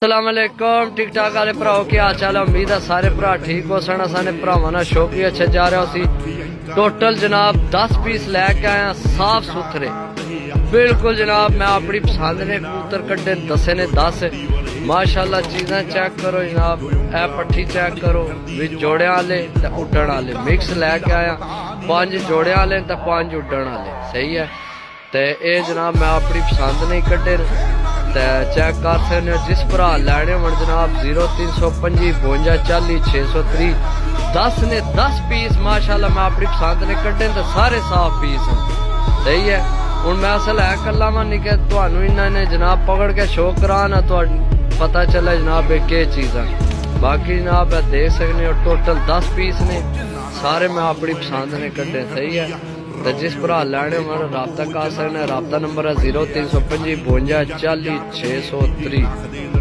अस्सलामुअलैकुम टिक टाक वाले भराओ की हाल चाल है। उम्मीद है सारे भरा ठीक हो सन। असाने भरावां नाल शौक ही अच्छे जा रहा सी। टोटल जनाब 10 पीस लैके आया साफ सुथरे बिल्कुल जनाब। मैं अपनी पसंद ने कबूतर कड्डे दसे ने 10 माशाल्लाह। चीज़ां चेक करो जनाब, ए पट्ठी चेक करो विच जोड़े वाले ते उड्डण वाले मिक्स लैके आया। 5 जोड़े वाले ते 5 उड्डण वाले सही है। ते ए जनाब मैं अपनी पसंद नहीं कड्डे ते चेक कर सकते हो। जिस भरा लैने हो जनाब 0325 52 40 630 10 ने 10 पीस माशाल्लाह मैं अपनी पसंद ने कड्डे ते सारे साफ पीस सही है। हूँ मैं असल है कला वा नहीं कि तुहानू इन्होंने जनाब पकड़ के शो कराना तो पता चले जनाब के चीज़ा। बाकी जनाब देख सकते हो टोटल 10 पीस ने सारे मैं अपनी पसंद ने कड्डे सही है। तो जिस भरा लैने हमारा रबता कर सकते। रबता नंबर है 0325 52 40 630।